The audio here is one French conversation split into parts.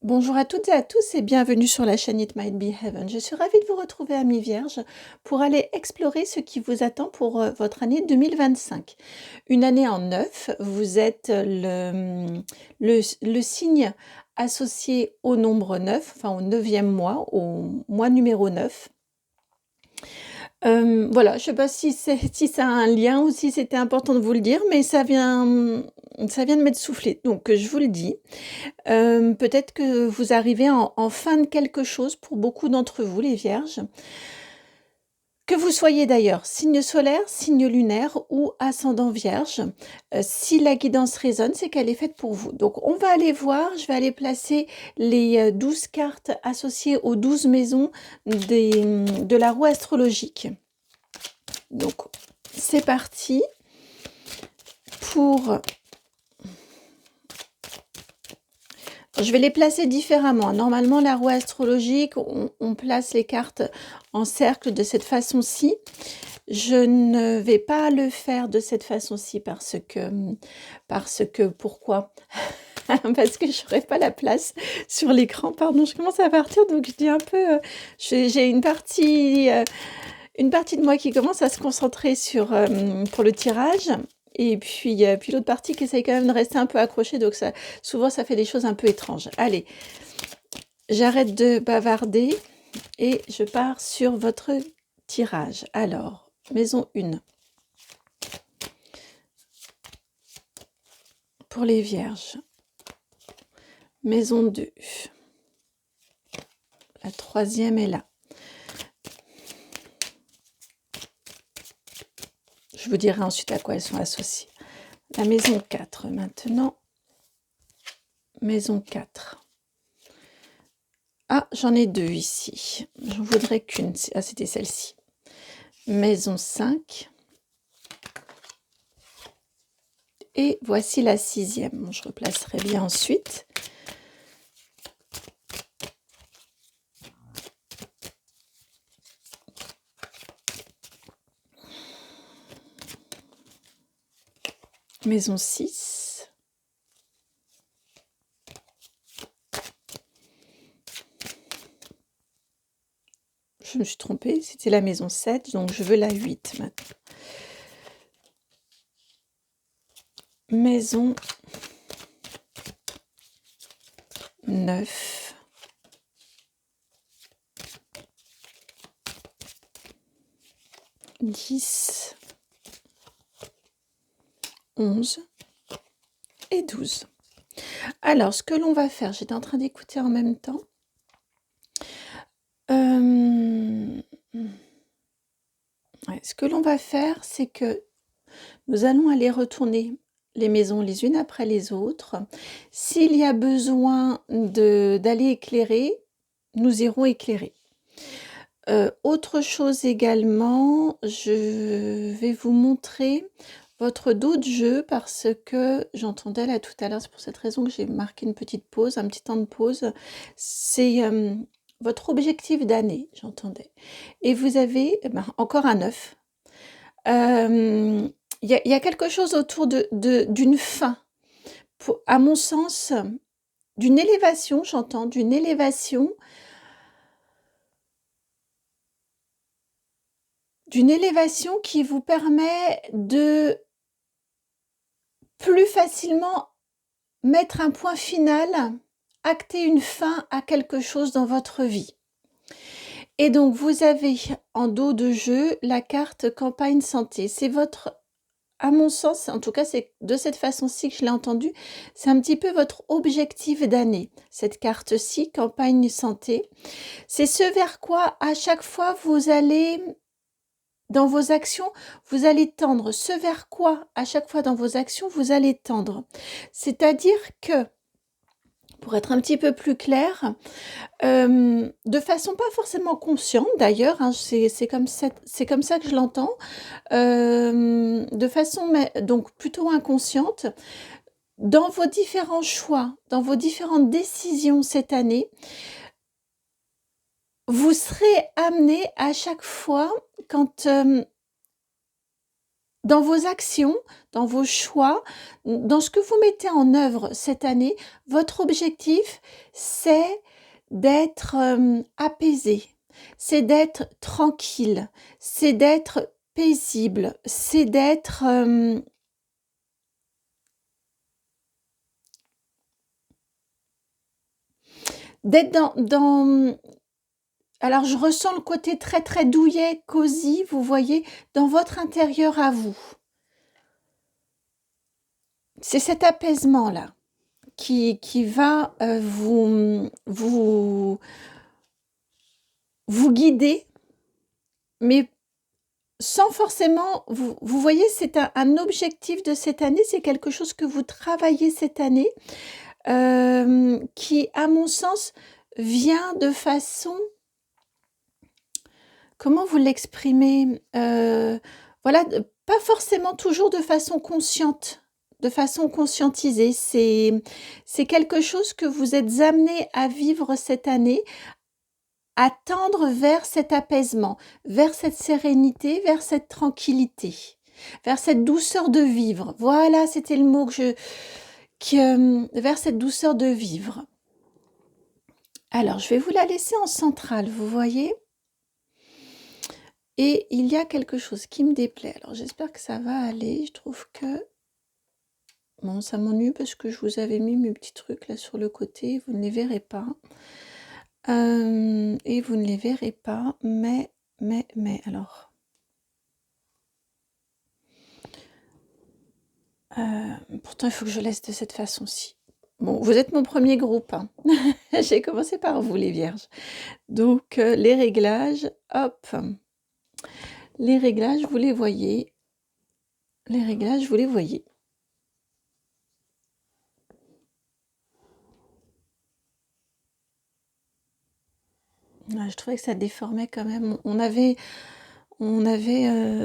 Bonjour à toutes et à tous et bienvenue sur la chaîne It Might Be Heaven. Je suis ravie de vous retrouver, amis vierges, pour aller explorer ce qui vous attend pour votre année 2025. Une année en neuf, vous êtes le signe associé au nombre 9, enfin au 9e mois, au mois numéro 9. Voilà, je ne sais pas si ça a un lien ou si c'était important de vous le dire, mais ça vient de m'être soufflé, donc je vous le dis. Peut-être que vous arrivez en fin de quelque chose pour beaucoup d'entre vous, les vierges. Que vous soyez d'ailleurs signe solaire, signe lunaire ou ascendant vierge, si la guidance résonne, c'est qu'elle est faite pour vous. Donc on va aller voir, je vais aller placer les 12 cartes associées aux 12 maisons de la roue astrologique. Donc c'est parti pour... Je vais les placer différemment. Normalement, la roue astrologique, on place les cartes en cercle de cette façon-ci. Je ne vais pas le faire de cette façon-ci parce que pourquoi? Parce que je n'aurai pas la place sur l'écran. Pardon, je commence à partir, donc je dis un peu... j'ai une partie de moi qui commence à se concentrer pour le tirage. Et puis l'autre partie qui essaye quand même de rester un peu accrochée, donc souvent ça fait des choses un peu étranges. Allez, j'arrête de bavarder et je pars sur votre tirage. Alors, maison 1. Pour les vierges. Maison 2. La 3e est là. Je vous dirai ensuite à quoi elles sont associées. La maison 4 maintenant. Maison 4. Ah, j'en ai 2 ici. J'en voudrais qu'une. Ah, c'était celle-ci. Maison 5. Et voici la 6e. Bon, je replacerai bien ensuite. Maison 6. Je me suis trompée, c'était la maison 7, donc je veux la 8 maintenant. Maison 9. « 10, 11 et 12. Alors, ce que l'on va faire, j'étais en train d'écouter en même temps. Ce que l'on va faire, c'est que nous allons aller retourner les maisons les unes après les autres. S'il y a besoin d'aller éclairer, nous irons éclairer. Autre chose également, je vais vous montrer votre dos de jeu parce que j'entendais là tout à l'heure, c'est pour cette raison que j'ai marqué une petite pause, un petit temps de pause. C'est votre objectif d'année, j'entendais. Et vous avez encore un 9. Il y a quelque chose autour d'une fin. À mon sens, d'une élévation, j'entends, d'une élévation qui vous permet de plus facilement mettre un point final, acter une fin à quelque chose dans votre vie. Et donc, vous avez en dos de jeu la carte campagne santé. C'est votre, à mon sens, en tout cas, c'est de cette façon-ci que je l'ai entendu, c'est un petit peu votre objectif d'année, cette carte-ci, campagne santé. C'est ce vers quoi, à chaque fois, vous allez... Dans vos actions, vous allez tendre. Ce vers quoi, à chaque fois dans vos actions, vous allez tendre. C'est-à-dire que, pour être un petit peu plus clair, de façon pas forcément consciente d'ailleurs, hein, c'est comme ça que je l'entends, de façon donc plutôt inconsciente, dans vos différents choix, dans vos différentes décisions cette année, vous serez amené à chaque fois quand dans vos actions, dans vos choix, dans ce que vous mettez en œuvre cette année, votre objectif, c'est d'être apaisé, c'est d'être tranquille, c'est d'être paisible, c'est d'être dans alors je ressens le côté très très douillet, cosy, vous voyez, dans votre intérieur à vous. C'est cet apaisement-là qui va vous guider, mais sans forcément, vous voyez, c'est un objectif de cette année, c'est quelque chose que vous travaillez cette année, qui, à mon sens, vient de façon, comment vous l'exprimez, voilà, pas forcément toujours de façon consciente, de façon conscientisée. C'est quelque chose que vous êtes amené à vivre cette année, à tendre vers cet apaisement, vers cette sérénité, vers cette tranquillité, vers cette douceur de vivre. Voilà, c'était le mot vers cette douceur de vivre. Alors, je vais vous la laisser en centrale, vous voyez ? Et il y a quelque chose qui me déplaît. Alors, j'espère que ça va aller. Je trouve que... Bon, ça m'ennuie parce que je vous avais mis mes petits trucs là sur le côté. Vous ne les verrez pas. Et vous ne les verrez pas. Mais, alors... pourtant, il faut que je laisse de cette façon-ci. Bon, vous êtes mon premier groupe. Hein. J'ai commencé par vous, les vierges. Donc, les réglages, hop. Les réglages, vous les voyez. Les réglages, vous les voyez. Ouais, je trouvais que ça déformait quand même. On avait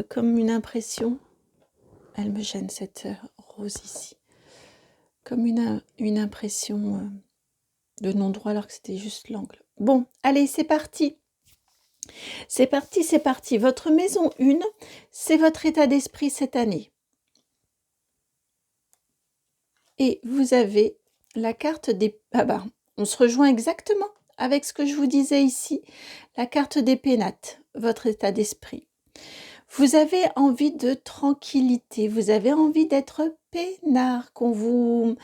comme une impression. Elle me gêne cette rose ici. Comme une impression de non-droit alors que c'était juste l'angle. Bon, allez, c'est parti. C'est parti, c'est parti. Votre maison 1, c'est votre état d'esprit cette année. Et vous avez la carte des... Ah bah, on se rejoint exactement avec ce que je vous disais ici. La carte des pénates, votre état d'esprit. Vous avez envie de tranquillité, vous avez envie d'être peinard, qu'on vous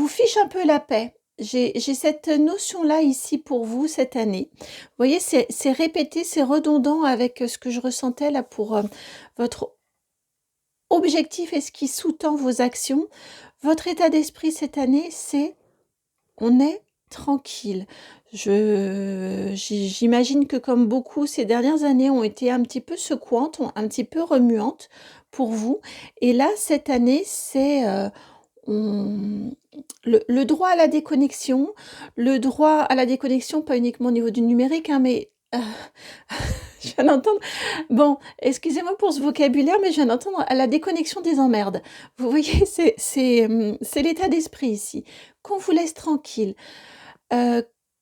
fiche un peu la paix. J'ai cette notion-là ici pour vous cette année. Vous voyez, c'est répété, c'est redondant avec ce que je ressentais là pour votre objectif et ce qui sous-tend vos actions. Votre état d'esprit cette année, c'est on est tranquille. J'imagine que comme beaucoup, ces dernières années ont été un petit peu secouantes, un petit peu remuantes pour vous. Et là, cette année, c'est le droit à la déconnexion. Le droit à la déconnexion, pas uniquement au niveau du numérique, hein, mais... je viens d'entendre... Bon, excusez-moi pour ce vocabulaire, mais je viens d'entendre à la déconnexion des emmerdes. Vous voyez, c'est l'état d'esprit ici. Qu'on vous laisse tranquille.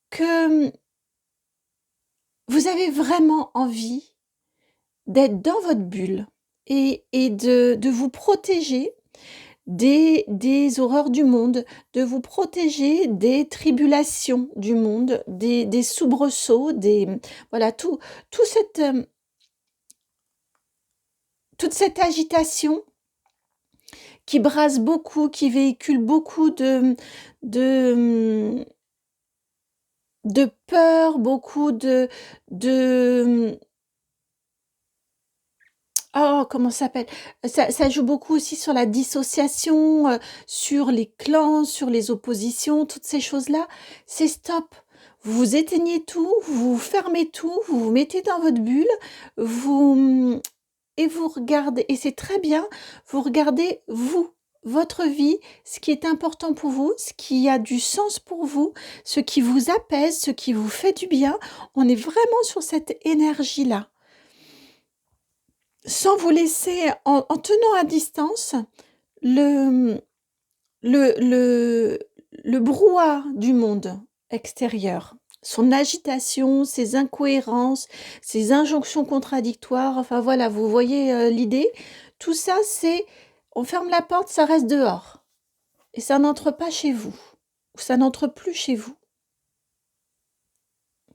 Que vous avez vraiment envie d'être dans votre bulle et de vous protéger des horreurs du monde, de vous protéger des tribulations du monde, des soubresauts, voilà, toute cette agitation qui brasse beaucoup, qui véhicule beaucoup de peur, beaucoup oh, comment ça s'appelle? Ça joue beaucoup aussi sur la dissociation, sur les clans, sur les oppositions, toutes ces choses-là. C'est stop. Vous éteignez tout, vous fermez tout, vous vous mettez dans votre bulle, et vous regardez, et c'est très bien, vous regardez vous, votre vie, ce qui est important pour vous, ce qui a du sens pour vous, ce qui vous apaise, ce qui vous fait du bien. On est vraiment sur cette énergie-là. Sans vous laisser, en tenant à distance, le brouhaha du monde extérieur. son agitation, ses incohérences, ses injonctions contradictoires, enfin voilà, vous voyez l'idée. Tout ça, on ferme la porte, ça reste dehors. Et ça n'entre pas chez vous. Ou ça n'entre plus chez vous.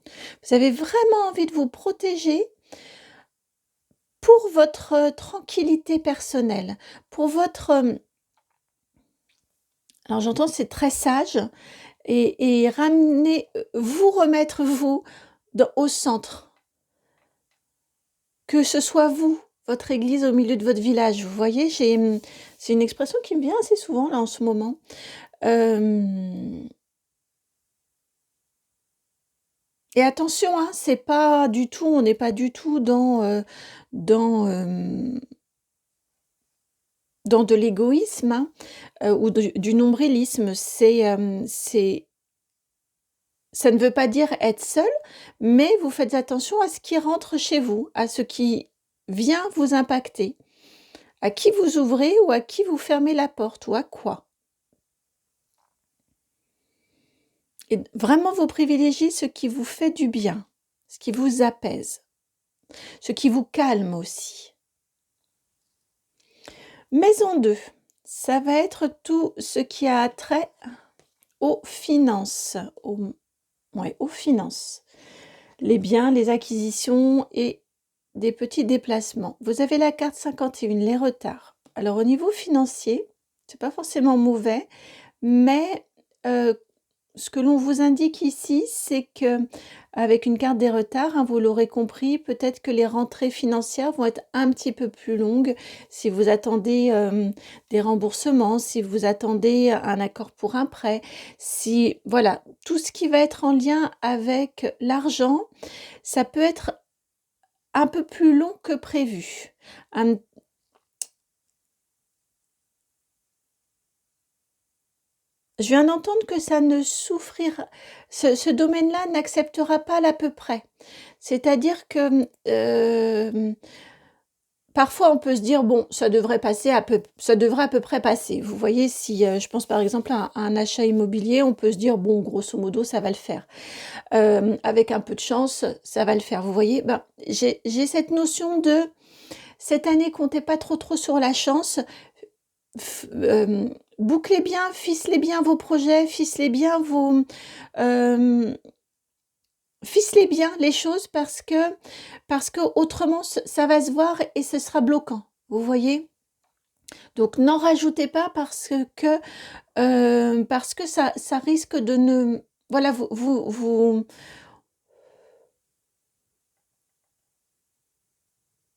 Vous avez vraiment envie de vous protéger pour votre tranquillité personnelle, pour votre... alors j'entends, c'est très sage, et ramener, vous remettre vous au centre. Que ce soit vous, votre église au milieu de votre village. Vous voyez, c'est une expression qui me vient assez souvent là en ce moment. Et attention, hein, c'est pas du tout, on n'est pas du tout dans de l'égoïsme, hein, ou du nombrilisme. Ça ne veut pas dire être seul, mais vous faites attention à ce qui rentre chez vous, à ce qui vient vous impacter, à qui vous ouvrez ou à qui vous fermez la porte, ou à quoi. Et vraiment, vous privilégiez ce qui vous fait du bien, ce qui vous apaise, ce qui vous calme aussi. Maison 2, ça va être tout ce qui a trait aux finances, aux finances, les biens, les acquisitions et des petits déplacements. Vous avez la carte 51, les retards. Alors au niveau financier, c'est pas forcément mauvais, mais ce que l'on vous indique ici, c'est que avec une carte des retards, hein, vous l'aurez compris, peut-être que les rentrées financières vont être un petit peu plus longues si vous attendez des remboursements, si vous attendez un accord pour un prêt, si voilà, tout ce qui va être en lien avec l'argent, ça peut être un peu plus long que prévu. Je viens d'entendre que ça ne souffrira, ce domaine-là n'acceptera pas l'à peu près. C'est-à-dire que parfois on peut se dire bon, ça devrait à peu près passer. Vous voyez, si je pense par exemple à un achat immobilier, on peut se dire bon, grosso modo, ça va le faire. Avec un peu de chance, ça va le faire. Vous voyez, j'ai cette notion de cette année, comptez pas trop sur la chance. Bouclez bien, ficelez bien vos projets, ficelez bien les choses parce que autrement ça va se voir et ce sera bloquant. Vous voyez? Donc n'en rajoutez pas parce que ça risque de ne voilà vous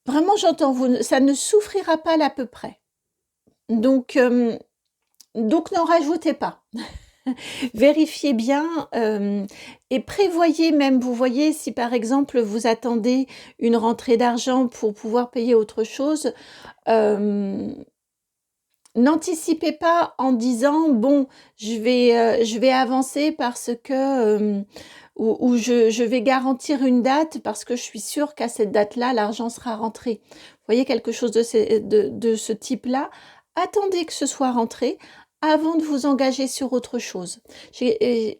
vraiment j'entends ça ne souffrira pas l'à peu près. Donc n'en rajoutez pas. Vérifiez bien et prévoyez même, vous voyez, si par exemple vous attendez une rentrée d'argent pour pouvoir payer autre chose, n'anticipez pas en disant bon, je vais avancer parce que ou je vais garantir une date parce que je suis sûre qu'à cette date-là, l'argent sera rentré. Vous voyez quelque chose de ce type-là, attendez que ce soit rentré avant de vous engager sur autre chose.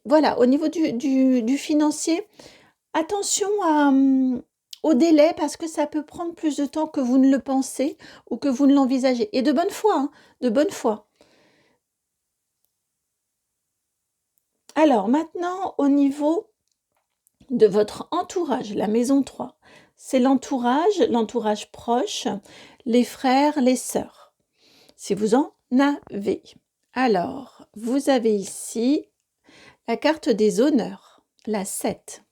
Voilà, au niveau du financier, attention au délai parce que ça peut prendre plus de temps que vous ne le pensez ou que vous ne l'envisagez. Et de bonne foi, hein, de bonne foi. Alors maintenant, au niveau de votre entourage, la maison 3, c'est l'entourage proche, les frères, les sœurs, si vous en avez. Alors, vous avez ici la carte des honneurs, la 7.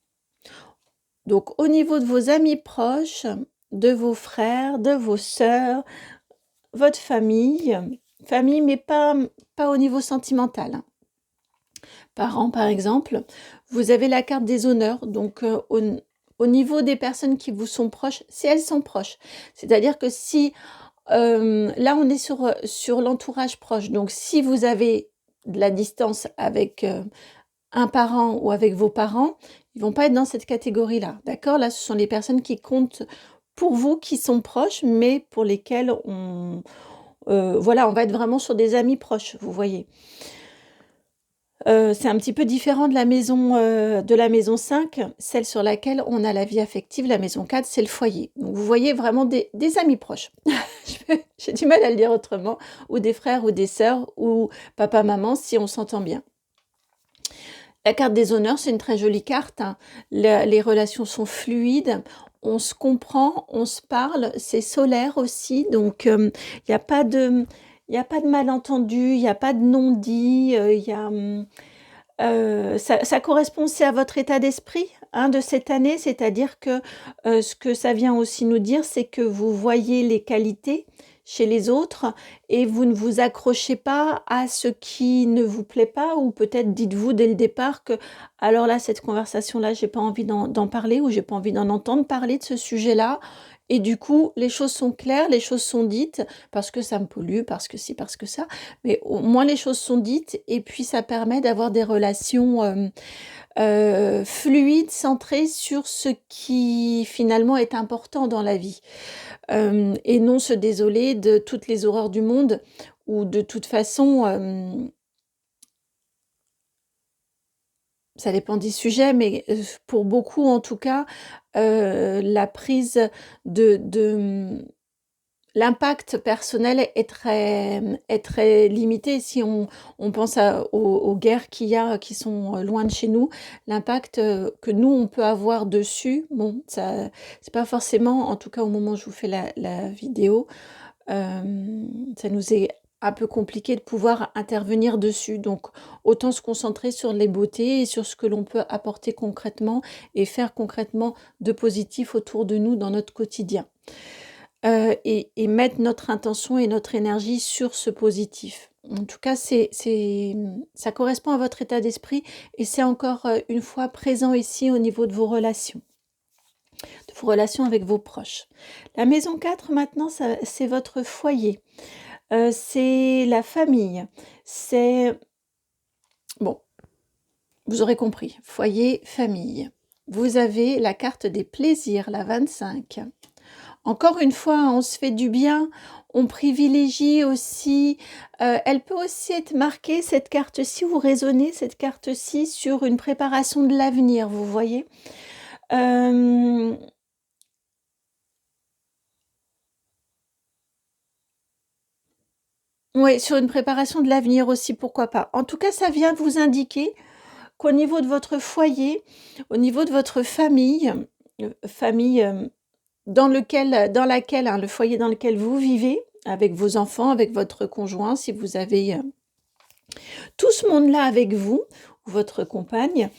Donc, au niveau de vos amis proches, de vos frères, de vos sœurs, votre famille, mais pas au niveau sentimental. Parents, par exemple, vous avez la carte des honneurs. Donc, au niveau des personnes qui vous sont proches, si elles sont proches. C'est-à-dire que si, là, on est sur l'entourage proche. Donc, si vous avez de la distance avec un parent ou avec vos parents, ils vont pas être dans cette catégorie-là. D'accord? Là, ce sont les personnes qui comptent pour vous, qui sont proches, mais pour lesquelles on va être vraiment sur des amis proches, vous voyez. C'est un petit peu différent de la maison 5, celle sur laquelle on a la vie affective. La maison 4, c'est le foyer. Donc vous voyez vraiment des amis proches. J'ai du mal à le dire autrement, ou des frères ou des sœurs, ou papa, maman, si on s'entend bien. La carte des honneurs, c'est une très jolie carte, hein. Les relations sont fluides, on se comprend, on se parle, c'est solaire aussi, donc il n'y a pas de, y a pas de malentendu, il n'y a pas de non-dit, ça correspond aussi à votre état d'esprit, hein, de cette année, c'est-à-dire que ce que ça vient aussi nous dire, c'est que vous voyez les qualités chez les autres et vous ne vous accrochez pas à ce qui ne vous plaît pas, ou peut-être dites-vous dès le départ que alors là, cette conversation-là, j'ai pas envie d'en parler, ou j'ai pas envie d'en entendre parler de ce sujet-là. Et du coup, les choses sont claires, les choses sont dites, parce que ça me pollue, parce que ci, parce que ça. Mais au moins les choses sont dites, et puis ça permet d'avoir des relations fluides, centrées sur ce qui finalement est important dans la vie. Et non se désoler de toutes les horreurs du monde, ou de toute façon, ça dépend des sujets, mais pour beaucoup en tout cas, la prise de l'impact personnel est très limité. Si on pense aux guerres qu'il y a, qui sont loin de chez nous, l'impact que nous, on peut avoir dessus, bon, ça, c'est pas forcément, en tout cas au moment où je vous fais la vidéo, ça nous est un peu compliqué de pouvoir intervenir dessus. Donc, autant se concentrer sur les beautés et sur ce que l'on peut apporter concrètement et faire concrètement de positif autour de nous dans notre quotidien. Et mettre notre intention et notre énergie sur ce positif. En tout cas, ça correspond à votre état d'esprit, et c'est encore une fois présent ici au niveau de vos relations avec vos proches. La maison 4, maintenant, c'est votre foyer. C'est la famille. C'est... Bon, vous aurez compris. Foyer, famille. Vous avez la carte des plaisirs, la 25. Encore une fois, on se fait du bien, on privilégie aussi, elle peut aussi être marquée, cette carte-ci, ou résonner, cette carte-ci, sur une préparation de l'avenir, vous voyez. Oui, sur une préparation de l'avenir aussi, pourquoi pas. En tout cas, ça vient vous indiquer qu'au niveau de votre foyer, au niveau de votre famille, famille dans laquelle, hein, le foyer dans lequel vous vivez, avec vos enfants, avec votre conjoint, si vous avez tout ce monde-là avec vous, ou votre compagne,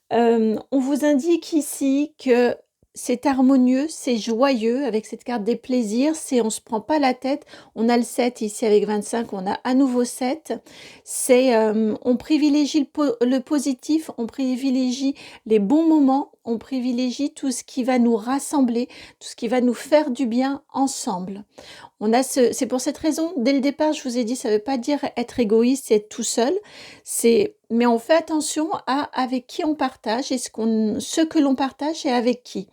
on vous indique ici que c'est harmonieux, c'est joyeux avec cette carte des plaisirs, on ne se prend pas la tête, on a le 7 ici avec 25, on a à nouveau 7, on privilégie le positif, on privilégie les bons moments, on privilégie tout ce qui va nous rassembler, tout ce qui va nous faire du bien ensemble. C'est pour cette raison, dès le départ, je vous ai dit, ça ne veut pas dire être égoïste et être tout seul, mais on fait attention à avec qui on partage, et ce que l'on partage et avec qui.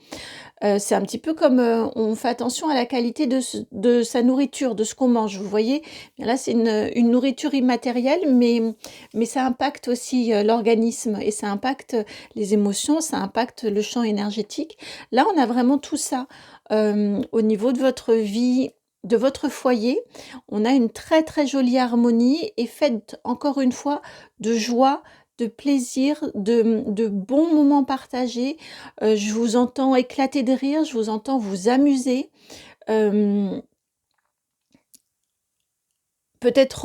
C'est un petit peu comme on fait attention à la qualité de sa nourriture, de ce qu'on mange, vous voyez. Bien là, c'est une nourriture immatérielle, mais ça impacte aussi l'organisme, et ça impacte les émotions, ça impacte le champ énergétique. Là, on a vraiment tout ça au niveau de votre vie, de votre foyer. On a une très très jolie harmonie, et faite encore une fois de joie, de plaisir, de bons moments partagés. Je vous entends éclater de rire, je vous entends vous amuser. Peut-être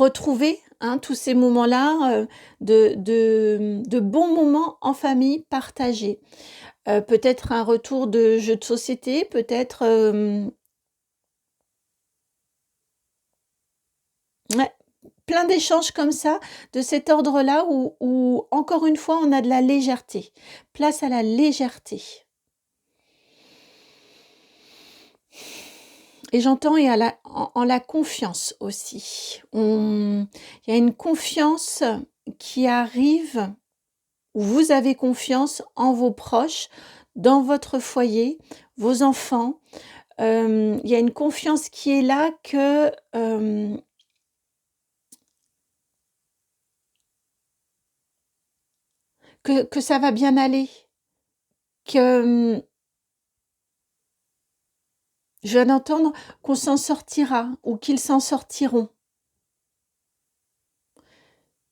retrouver, hein, tous ces moments-là, de bons moments en famille partagés. Peut-être un retour de jeux de société, peut-être... ouais, plein d'échanges comme ça, de cet ordre-là, où encore une fois, on a de la légèreté. Place à la légèreté. Et j'entends en la confiance aussi. Il y a une confiance qui arrive, où vous avez confiance en vos proches, dans votre foyer, vos enfants. Il y a une confiance qui est là, que que ça va bien aller, que je viens d'entendre qu'on s'en sortira ou qu'ils s'en sortiront.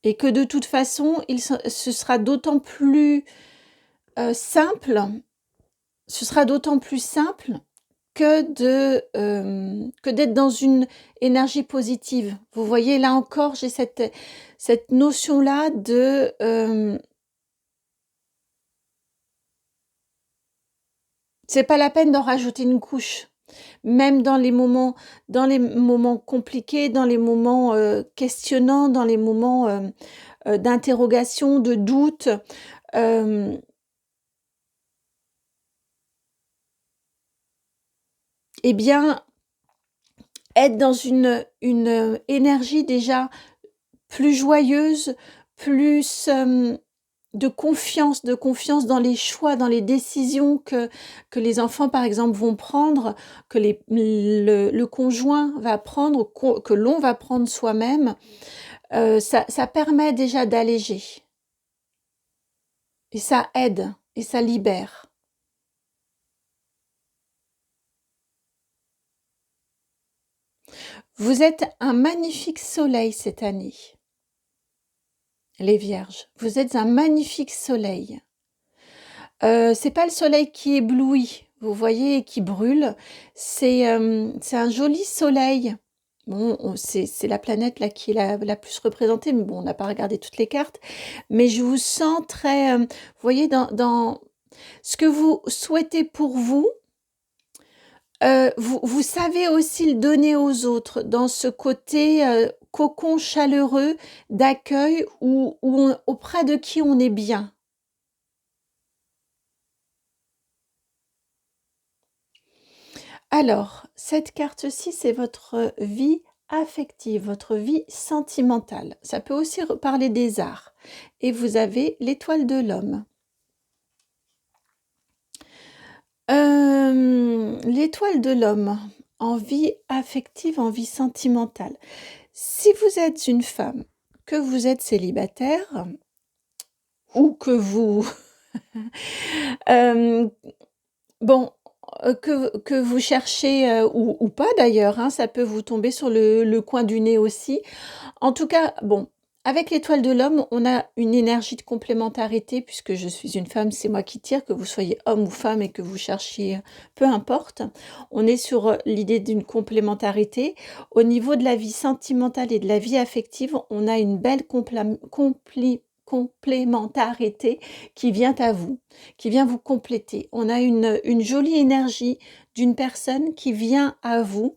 Et que de toute façon, ce sera d'autant plus simple, ce sera d'autant plus simple que d'être dans une énergie positive. Vous voyez, là encore, j'ai cette notion-là de c'est pas la peine d'en rajouter une couche. Même dans les moments compliqués, dans les moments questionnants, dans les moments d'interrogation, de doute, eh bien, être dans une énergie déjà plus joyeuse, plus de confiance dans les choix, dans les décisions que les enfants, par exemple, vont prendre, que le conjoint va prendre, que l'on va prendre soi-même, ça permet déjà d'alléger. Et ça aide, et ça libère. Vous êtes un magnifique soleil cette année, les Vierges. Vous êtes un magnifique soleil. C'est pas le soleil qui éblouit, vous voyez, qui brûle. C'est un joli soleil. Bon, c'est la planète là qui est la plus représentée, mais bon, on n'a pas regardé toutes les cartes. Mais je vous sens très, vous voyez, dans ce que vous souhaitez pour vous, vous savez aussi le donner aux autres, dans ce côté cocon chaleureux d'accueil auprès de qui on est bien. Alors, cette carte-ci, c'est votre vie affective, votre vie sentimentale. Ça peut aussi parler des arts. Et vous avez l'étoile de l'homme. L'étoile de l'homme, en vie affective, en vie sentimentale. Si vous êtes une femme, que vous êtes célibataire, ou que vous... bon, que vous cherchez, ou pas d'ailleurs, hein, ça peut vous tomber sur le coin du nez aussi. En tout cas, bon, avec l'étoile de l'homme, on a une énergie de complémentarité, puisque je suis une femme, c'est moi qui tire, que vous soyez homme ou femme et que vous cherchiez, peu importe. On est sur l'idée d'une complémentarité. Au niveau de la vie sentimentale et de la vie affective, on a une belle complémentarité qui vient à vous, qui vient vous compléter. On a une jolie énergie d'une personne qui vient à vous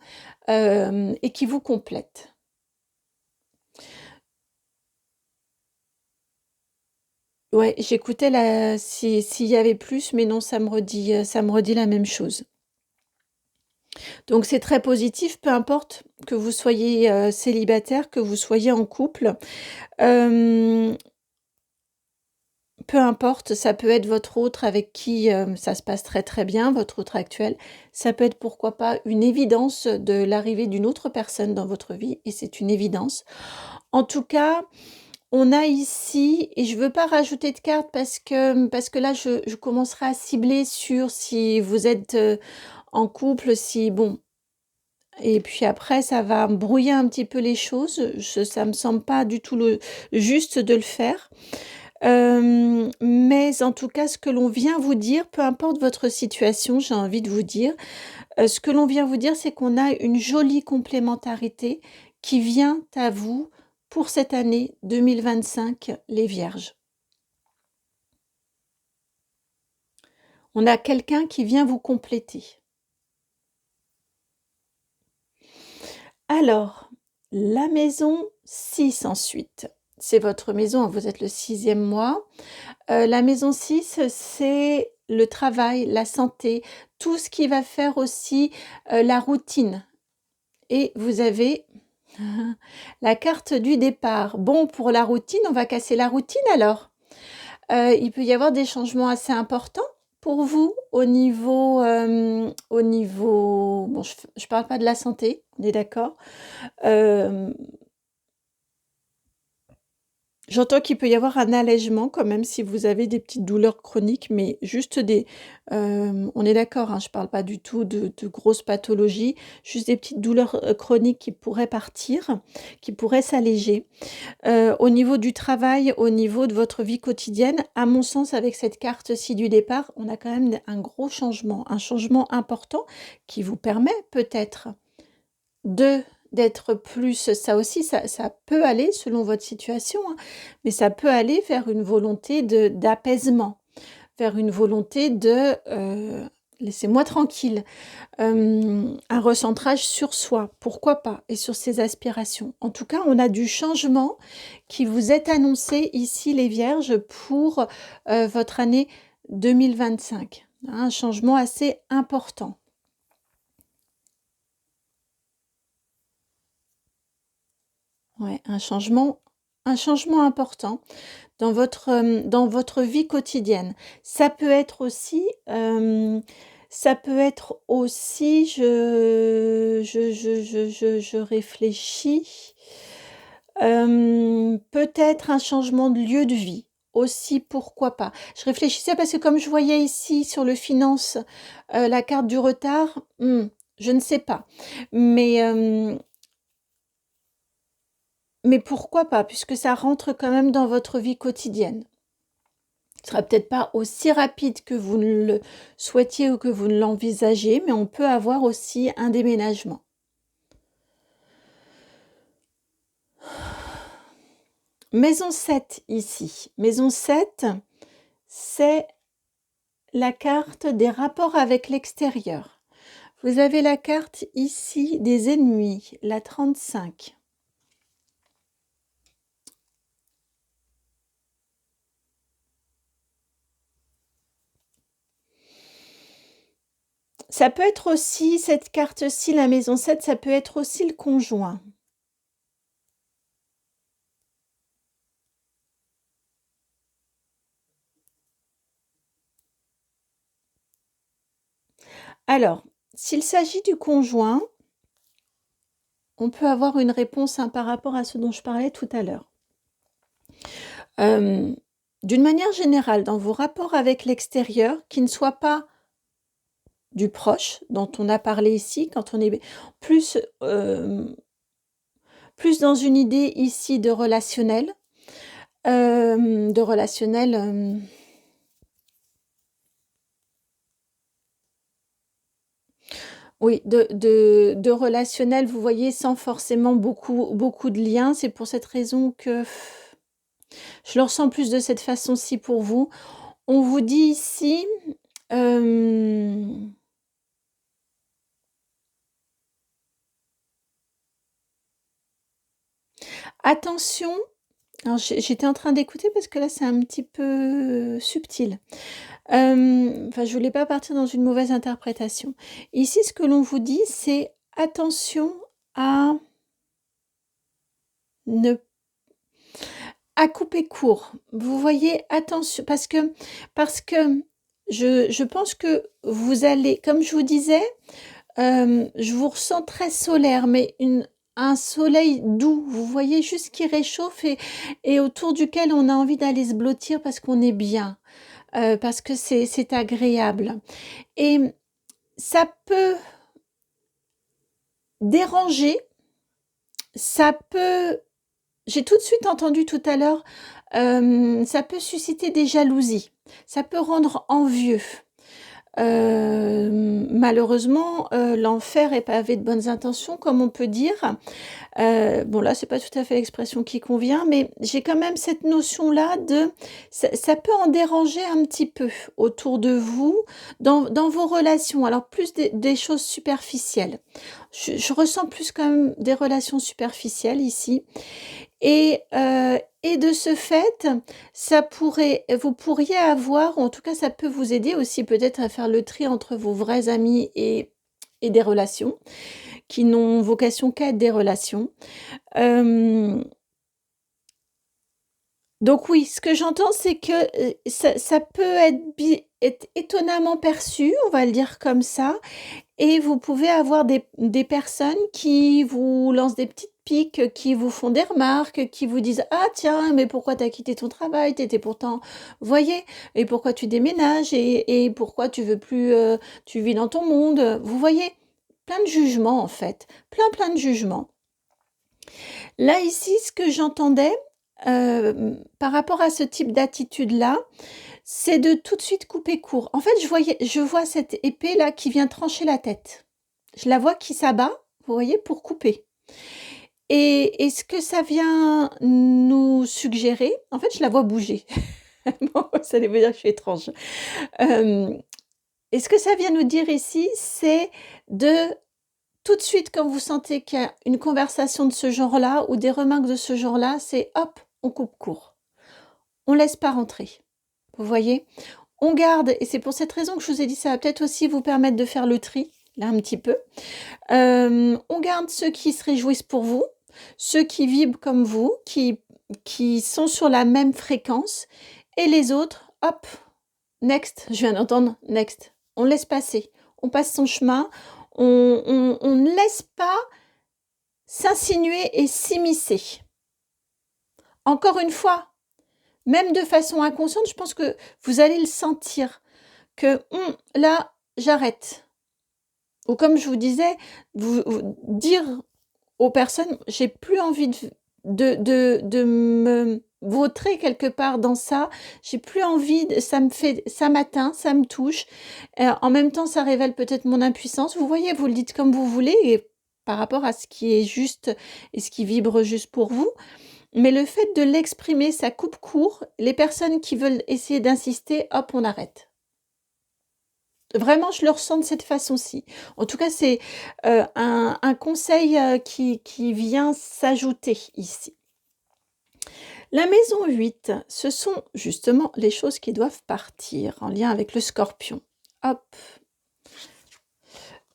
et qui vous complète. Ouais, j'écoutais s'il y avait plus, mais non, ça me redit la même chose. Donc c'est très positif, peu importe que vous soyez célibataire, que vous soyez en couple. Peu importe, ça peut être votre autre avec qui ça se passe très très bien, votre autre actuel. Ça peut être pourquoi pas une évidence de l'arrivée d'une autre personne dans votre vie, et c'est une évidence. En tout cas, on a ici, et je veux pas rajouter de cartes parce que là je commencerai à cibler sur si vous êtes en couple, si bon. Et puis après, ça va brouiller un petit peu les choses. Ça me semble pas du tout juste de le faire. Mais en tout cas, ce que l'on vient vous dire, peu importe votre situation, j'ai envie de vous dire, ce que l'on vient vous dire, c'est qu'on a une jolie complémentarité qui vient à vous pour cette année 2025, les Vierges. On a quelqu'un qui vient vous compléter. Alors, la maison 6 ensuite. C'est votre maison, vous êtes le 6e mois. La maison 6, c'est le travail, la santé, tout ce qui va faire aussi la routine. Et vous avez la carte du départ. Bon, pour la routine, on va casser la routine alors. Il peut y avoir des changements assez importants pour vous au niveau... bon, je parle pas de la santé, on est d'accord. J'entends qu'il peut y avoir un allègement quand même si vous avez des petites douleurs chroniques, mais juste on est d'accord, hein, je parle pas du tout de grosses pathologies, juste des petites douleurs, chroniques qui pourraient partir, qui pourraient s'alléger. Au niveau du travail, au niveau de votre vie quotidienne, à mon sens, avec cette carte-ci du départ, on a quand même un gros changement, un changement important qui vous permet peut-être de d'être plus ça aussi, ça peut aller selon votre situation, hein, mais ça peut aller vers une volonté d'apaisement, vers une volonté de, «Laissez-moi tranquille», un recentrage sur soi, pourquoi pas? Et sur ses aspirations. En tout cas, on a du changement qui vous est annoncé ici les vierges pour, votre année 2025. Un changement assez important. Ouais, un changement important dans votre vie quotidienne. Ça peut être aussi, je réfléchis, peut-être un changement de lieu de vie aussi, pourquoi pas? Je réfléchissais parce que comme je voyais ici sur le finance, la carte du retard, je ne sais pas. Mais, mais pourquoi pas? Puisque ça rentre quand même dans votre vie quotidienne. Ce sera peut-être pas aussi rapide que vous ne le souhaitiez ou que vous ne l'envisagez, mais on peut avoir aussi un déménagement. Maison 7 ici. Maison 7, c'est la carte des rapports avec l'extérieur. Vous avez la carte ici des ennemis, la 35. Ça peut être aussi, cette carte-ci, la maison 7, ça peut être aussi le conjoint. Alors, s'il s'agit du conjoint, on peut avoir une réponse, hein, par rapport à ce dont je parlais tout à l'heure. D'une manière générale, dans vos rapports avec l'extérieur, qui ne soient pas du proche, dont on a parlé ici, quand on est plus, plus dans une idée ici de relationnel, oui, de relationnel, vous voyez, sans forcément beaucoup de liens. C'est pour cette raison que je le ressens plus de cette façon-ci pour vous. On vous dit ici, attention, alors j'étais en train d'écouter parce que là, c'est un petit peu subtil. Enfin, je voulais pas partir dans une mauvaise interprétation. Ici, ce que l'on vous dit, c'est attention à ne à couper court. Vous voyez? Attention parce que je pense que vous allez comme je vous disais, je vous ressens très solaire, mais un soleil doux, vous voyez? Juste qui réchauffe et autour duquel on a envie d'aller se blottir parce qu'on est bien, parce que c'est agréable et ça peut déranger, ça peut j'ai tout de suite entendu tout à l'heure, ça peut susciter des jalousies, ça peut rendre envieux. Malheureusement, l'enfer est pavé de bonnes intentions, comme on peut dire. Bon là, c'est pas tout à fait l'expression qui convient, mais j'ai quand même cette notion-là de ça peut en déranger un petit peu autour de vous, dans vos relations. Alors plus des choses superficielles. Je ressens plus quand même des relations superficielles ici et de ce fait, vous pourriez avoir, ou en tout cas ça peut vous aider aussi peut-être à faire le tri entre vos vrais amis et des relations qui n'ont vocation qu'à être des relations. Hem, donc oui, ce que j'entends, c'est que, ça peut être étonnamment perçu, on va le dire comme ça et vous pouvez avoir des personnes qui vous lancent des petites piquent, qui vous font des remarques, qui vous disent: «Ah tiens, mais pourquoi tu as quitté ton travail? Tu étais pourtant» vous voyez? «Et pourquoi tu déménages? Et pourquoi tu veux plus, tu vis dans ton monde?» vous voyez? Plein de jugements en fait, plein de jugements. Là ici, ce que j'entendais, par rapport à ce type d'attitude-là, c'est de tout de suite couper court. En fait, je vois cette épée-là qui vient trancher la tête. Je la vois qui s'abat, vous voyez, pour couper. Et ce que ça vient nous suggérer, en fait, je la vois bouger. Bon, vous allez me dire que je suis étrange. Et ce que ça vient nous dire ici, c'est de tout de suite, quand vous sentez qu'il y a une conversation de ce genre-là ou des remarques de ce genre-là, c'est hop, on coupe court. On laisse pas rentrer. Vous voyez? On garde, et c'est pour cette raison que je vous ai dit, ça va peut-être aussi vous permettre de faire le tri, là un petit peu. On garde ceux qui se réjouissent pour vous, ceux qui vibrent comme vous, qui sont sur la même fréquence, et les autres, hop, next, je viens d'entendre next. On laisse passer, on passe son chemin, on ne laisse pas s'insinuer et s'immiscer. Encore une fois, même de façon inconsciente, je pense que vous allez le sentir, que là, j'arrête. Ou comme je vous disais, dire aux personnes, j'ai plus envie de me vautrer quelque part dans ça, j'ai plus envie, ça m'atteint, ça me touche. En même temps, ça révèle peut-être mon impuissance. Vous voyez, vous le dites comme vous voulez, et par rapport à ce qui est juste et ce qui vibre juste pour vous. Mais le fait de l'exprimer, ça coupe court. Les personnes qui veulent essayer d'insister, hop, on arrête. Vraiment, je le ressens de cette façon-ci. En tout cas, c'est un conseil qui vient s'ajouter ici. La maison 8, ce sont justement les choses qui doivent partir en lien avec le scorpion. Hop.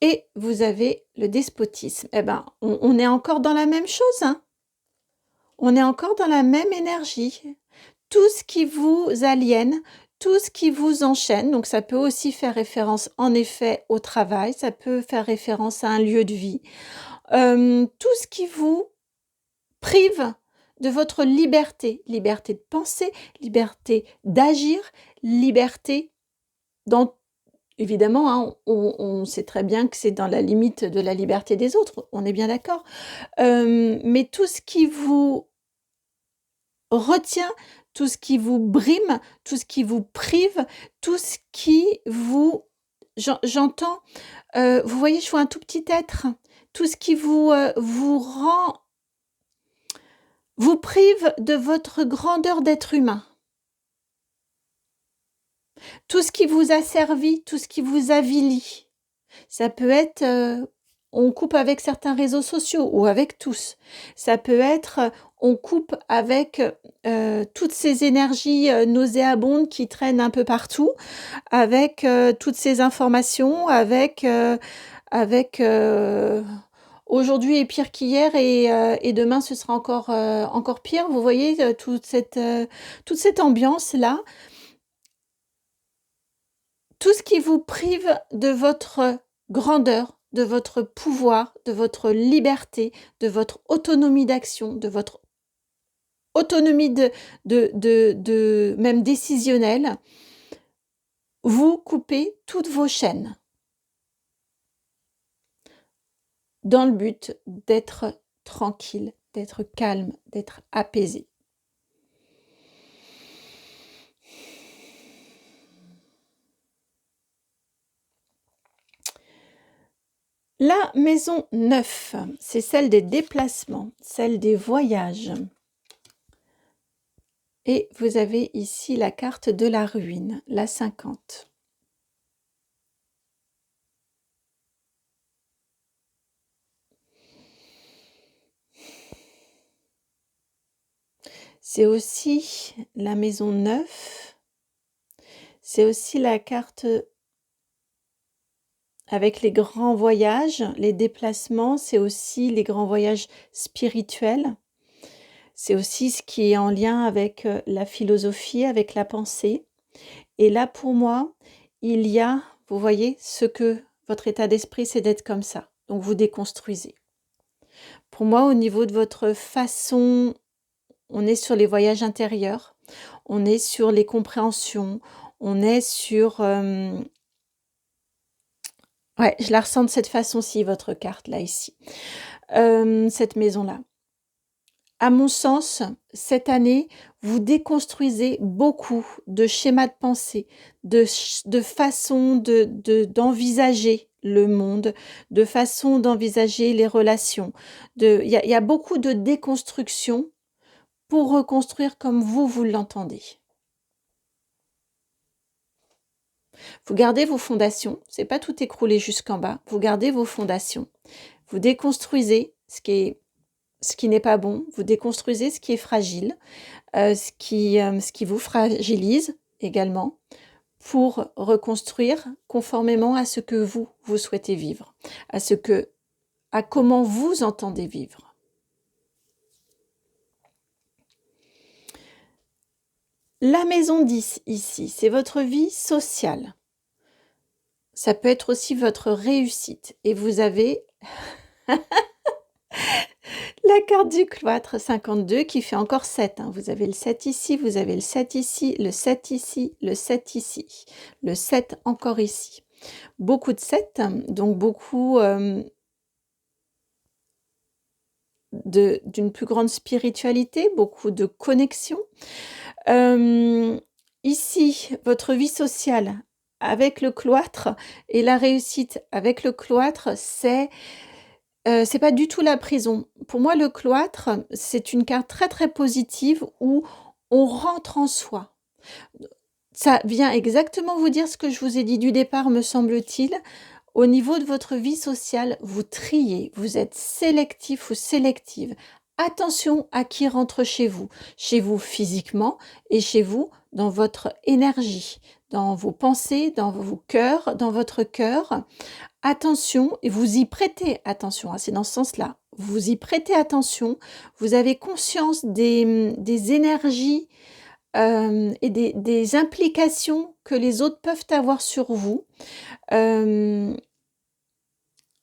Et vous avez le despotisme. Eh ben, on est encore dans la même chose, hein. On est encore dans la même énergie. Tout ce qui vous aliène, tout ce qui vous enchaîne, donc ça peut aussi faire référence en effet au travail, ça peut faire référence à un lieu de vie, tout ce qui vous prive de votre liberté, liberté de penser, liberté d'agir, liberté dans... Évidemment, hein, on sait très bien que c'est dans la limite de la liberté des autres, on est bien d'accord, mais tout ce qui vous retient, tout ce qui vous brime, tout ce qui vous prive, tout ce qui vous... J'entends, vous voyez, je vois un tout petit être, tout ce qui vous rend, vous prive de votre grandeur d'être humain. Tout ce qui vous a servi, tout ce qui vous avilit. Ça peut être, on coupe avec certains réseaux sociaux ou avec tous. Ça peut être, on coupe avec toutes ces énergies nauséabondes qui traînent un peu partout, avec toutes ces informations, avec aujourd'hui est pire qu'hier et demain ce sera encore pire. Vous voyez toute cette ambiance-là. Tout ce qui vous prive de votre grandeur, de votre pouvoir, de votre liberté, de votre autonomie d'action, de votre autonomie même décisionnelle, vous coupez toutes vos chaînes dans le but d'être tranquille, d'être calme, d'être apaisé. La maison 9, c'est celle des déplacements, celle des voyages. Et vous avez ici la carte de la ruine, la 50. C'est aussi la maison 9. C'est aussi la carte avec les grands voyages, les déplacements, c'est aussi les grands voyages spirituels. C'est aussi ce qui est en lien avec la philosophie, avec la pensée. Et là, pour moi, il y a, vous voyez, ce que votre état d'esprit, c'est d'être comme ça. Donc, vous déconstruisez. Pour moi, au niveau de votre façon, on est sur les voyages intérieurs, on est sur les compréhensions, on est sur... Ouais, je la ressens de cette façon-ci, votre carte, là, ici. Cette maison-là. À mon sens, cette année, vous déconstruisez beaucoup de schémas de pensée, de façons d'envisager le monde, de façons d'envisager les relations. Il y a beaucoup de déconstruction pour reconstruire comme vous l'entendez. Vous gardez vos fondations, c'est pas tout écroulé jusqu'en bas, vous gardez vos fondations. Vous déconstruisez ce qui n'est pas bon, vous déconstruisez ce qui est fragile, ce qui vous fragilise également, pour reconstruire conformément à ce que vous souhaitez vivre, à comment vous entendez vivre. La maison 10 ici, c'est votre vie sociale. Ça peut être aussi votre réussite. Et vous avez la carte du cloître 52 qui fait encore 7. Vous avez le 7 ici, vous avez le 7 ici, le 7 ici, le 7 ici, le 7 encore ici. Beaucoup de 7, donc beaucoup d'une plus grande spiritualité, beaucoup de connexion. Ici, votre vie sociale avec le cloître et la réussite avec le cloître, c'est pas du tout la prison. Pour moi, le cloître, c'est une carte très, très positive où on rentre en soi. Ça vient exactement vous dire ce que je vous ai dit du départ, me semble-t-il. Au niveau de votre vie sociale, vous triez, vous êtes sélectif ou sélective. Attention à qui rentre chez vous physiquement et chez vous dans votre énergie, dans vos pensées, dans vos cœurs, dans votre cœur. Attention, et vous y prêtez attention, c'est dans ce sens-là. Vous y prêtez attention, vous avez conscience des énergies et des implications que les autres peuvent avoir sur vous.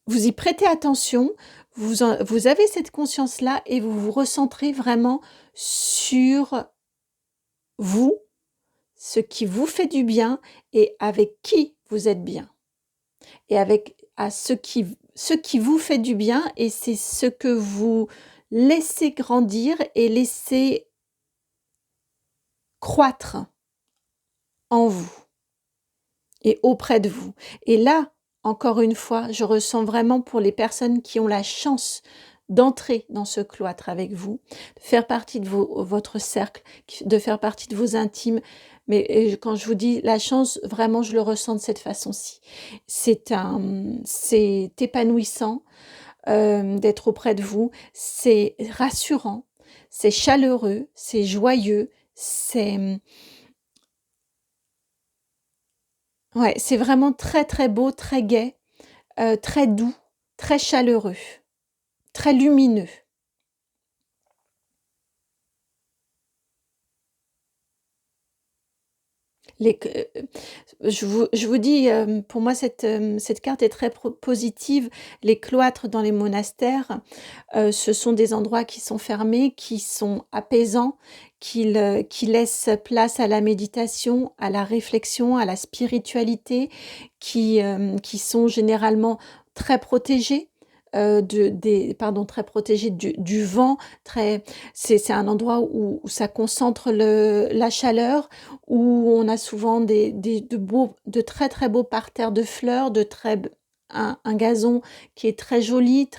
Vous y prêtez attention, vous avez cette conscience-là et vous vous recentrez vraiment sur vous, ce qui vous fait du bien et avec qui vous êtes bien. Et ce qui vous fait du bien, et c'est ce que vous laissez grandir et laissez croître en vous et auprès de vous. Et là, encore une fois, je ressens vraiment pour les personnes qui ont la chance d'entrer dans ce cloître avec vous, de faire partie de votre cercle, de faire partie de vos intimes. Mais quand je vous dis la chance, vraiment, je le ressens de cette façon-ci. C'est épanouissant d'être auprès de vous. C'est rassurant, c'est chaleureux, c'est joyeux, c'est vraiment très très beau, très gai, très doux, très chaleureux, très lumineux. Je vous dis, pour moi, cette carte est très positive. Les cloîtres dans les monastères, ce sont des endroits qui sont fermés, qui sont apaisants, qui laissent place à la méditation, à la réflexion, à la spiritualité, qui sont généralement très protégés. Très protégés du vent, c'est un endroit où ça concentre la chaleur, où on a souvent de très très beaux parterres de fleurs, un gazon qui est très joli,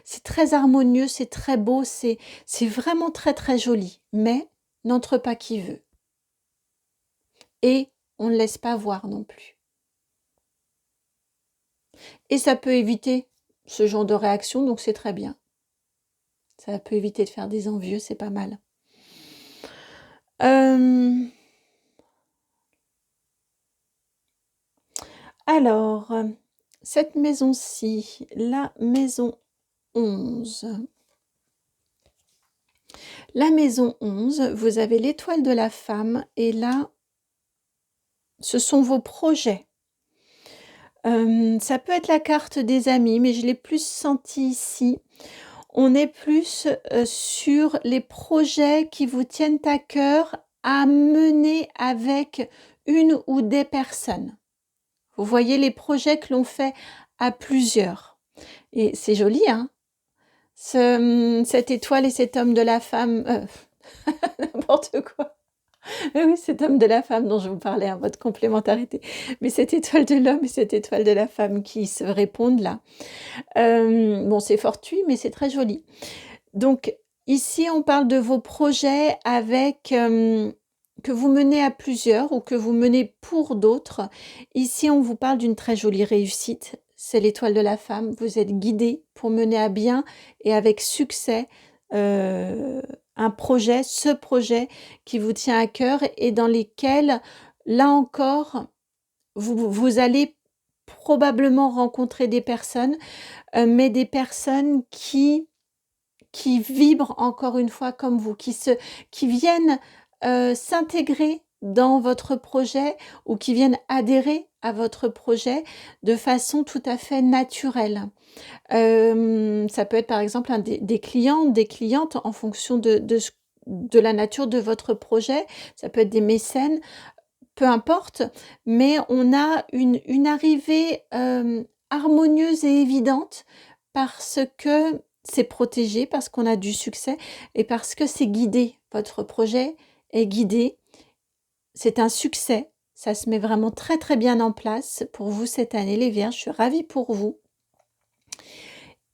c'est très harmonieux, c'est très beau, c'est vraiment très très joli, mais n'entre pas qui veut. Et on ne laisse pas voir non plus. Et ça peut éviter ce genre de réaction, donc c'est très bien. Ça peut éviter de faire des envieux, c'est pas mal. Alors, cette maison-ci, la maison 11. La maison 11, vous avez l'étoile de la femme et là, ce sont vos projets. Ça peut être la carte des amis, mais je l'ai plus senti ici. on est plus sur les projets qui vous tiennent à cœur à mener avec une ou des personnes. Vous voyez les projets que l'on fait à plusieurs. Et c'est joli, hein? Cette étoile et cet homme de la femme, n'importe quoi. Oui, cet homme de la femme dont je vous parlais, hein, votre complémentarité. Mais cette étoile de l'homme et cette étoile de la femme qui se répondent là. Bon, c'est fortuit, mais c'est très joli. Donc, ici, on parle de vos projets avec que vous menez à plusieurs ou que vous menez pour d'autres. Ici, on vous parle d'une très jolie réussite. C'est l'étoile de la femme. Vous êtes guidé pour mener à bien et avec succès un projet, ce projet qui vous tient à cœur et dans lesquels, là encore, vous allez probablement rencontrer des personnes, mais des personnes qui vibrent encore une fois comme vous, qui viennent s'intégrer dans votre projet ou qui viennent adhérer à votre projet de façon tout à fait naturelle. Ça peut être par exemple des clients, des clientes en fonction de la nature de votre projet. Ça peut être des mécènes, peu importe, mais on a une arrivée harmonieuse et évidente parce que c'est protégé, parce qu'on a du succès et parce que c'est guidé. Votre projet est guidé. C'est un succès. Ça se met vraiment très très bien en place pour vous cette année, les Vierges. Je suis ravie pour vous.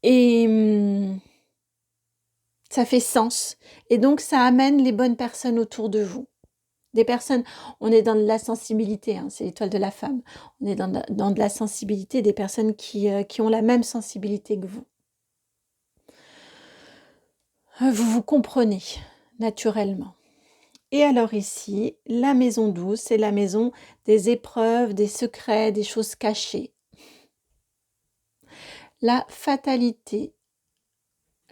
Et ça fait sens. Et donc, ça amène les bonnes personnes autour de vous. Des personnes, on est dans de la sensibilité, hein, c'est l'étoile de la femme. On est dans de la sensibilité, des personnes qui ont la même sensibilité que vous. Vous vous comprenez naturellement. Et alors ici, la maison 12, c'est la maison des épreuves, des secrets, des choses cachées. La fatalité.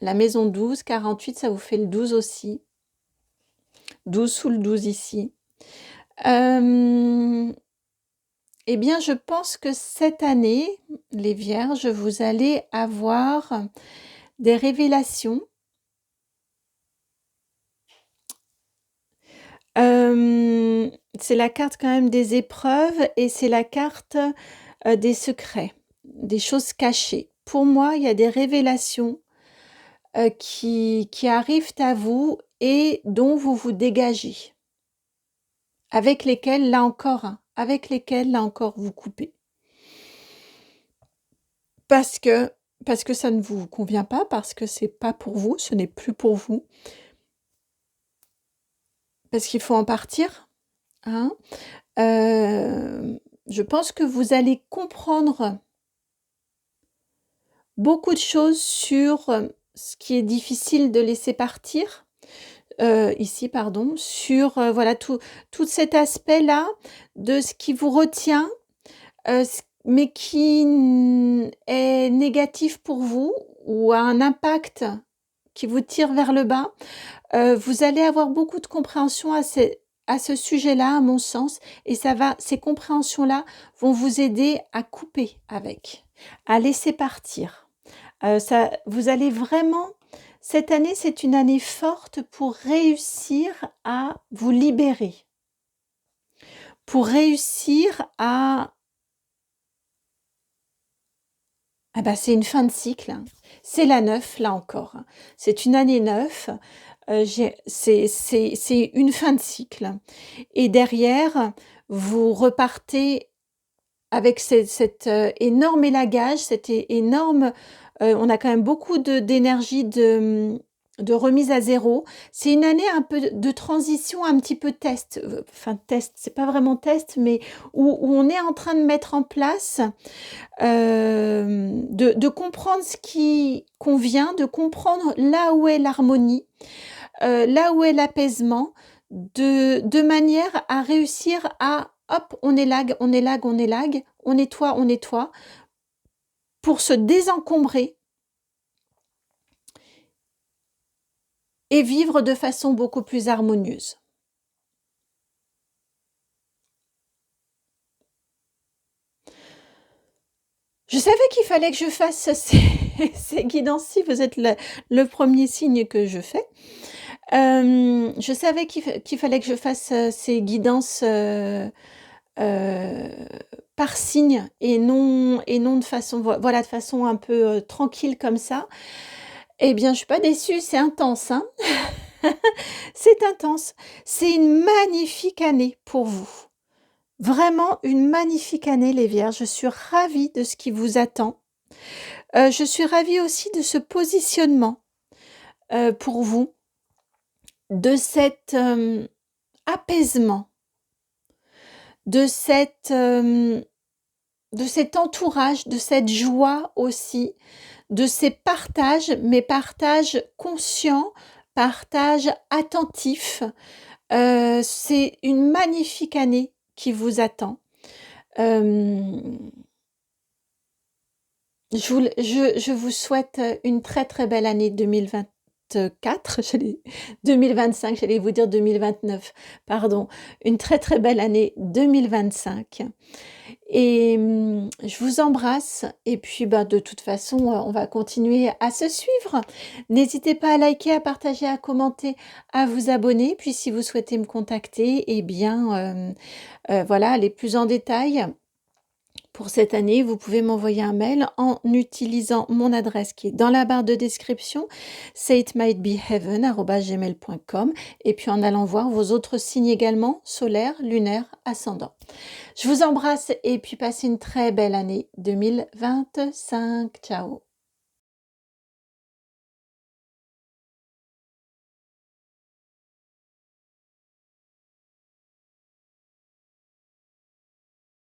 La maison 12, 48, ça vous fait le 12 aussi. 12 sous le 12 ici. Eh bien, je pense que cette année, les Vierges, vous allez avoir des révélations. C'est la carte quand même des épreuves et c'est la carte des secrets, des choses cachées. Pour moi, il y a des révélations qui arrivent à vous et dont vous vous dégagez, avec lesquelles, là encore, vous coupez. Parce que ça ne vous convient pas, parce que c'est pas pour vous, ce n'est plus pour vous. Parce qu'il faut en partir, hein. Je pense que vous allez comprendre beaucoup de choses sur ce qui est difficile de laisser partir, ici, pardon, sur voilà tout cet aspect-là de ce qui vous retient, mais qui est négatif pour vous ou a un impact qui vous tire vers le bas. Vous allez avoir beaucoup de compréhension à ce sujet-là, à mon sens, et ces compréhensions-là vont vous aider à couper avec, à laisser partir. Vous allez vraiment, cette année, c'est une année forte pour réussir à vous libérer, pour réussir à... Ah bah, c'est une fin de cycle, hein. C'est la 9, là encore. C'est une année 9. C'est une fin de cycle. Et derrière, vous repartez avec cet énorme élagage, cet énorme... on a quand même beaucoup d'énergie de remise à zéro. C'est une année un peu de transition, un petit peu test. Enfin, test, c'est pas vraiment test, mais où on est en train de mettre en place, de comprendre ce qui convient, de comprendre là où est l'harmonie, là où est l'apaisement, de manière à réussir à, hop, on élague, on nettoie, pour se désencombrer et vivre de façon beaucoup plus harmonieuse. Je savais qu'il fallait que je fasse ces guidances-ci, vous êtes le premier signe que je fais. Je savais qu'il fallait que je fasse ces guidances par signe et non de façon, voilà, de façon un peu tranquille comme ça. Eh bien, je suis pas déçue, c'est intense, hein. C'est intense. C'est une magnifique année pour vous. Vraiment une magnifique année, les Vierges. Je suis ravie de ce qui vous attend. Je suis ravie aussi de ce positionnement pour vous, de cet apaisement, de cet entourage, de cette joie aussi, de ces partages, mais partages conscients, partages attentifs. C'est une magnifique année qui vous attend. Je vous souhaite une très très belle année 2024, 2025, j'allais vous dire 2029, pardon, une très très belle année 2025. Et je vous embrasse et puis de toute façon, on va continuer à se suivre. N'hésitez pas à liker, à partager, à commenter, à vous abonner. Puis si vous souhaitez me contacter, eh bien, voilà, aller plus en détail. Pour cette année, vous pouvez m'envoyer un mail en utilisant mon adresse qui est dans la barre de description, sayitmightbeheaven@gmail.com, et puis en allant voir vos autres signes également, solaire, lunaire, ascendant. Je vous embrasse et puis passez une très belle année 2025. Ciao.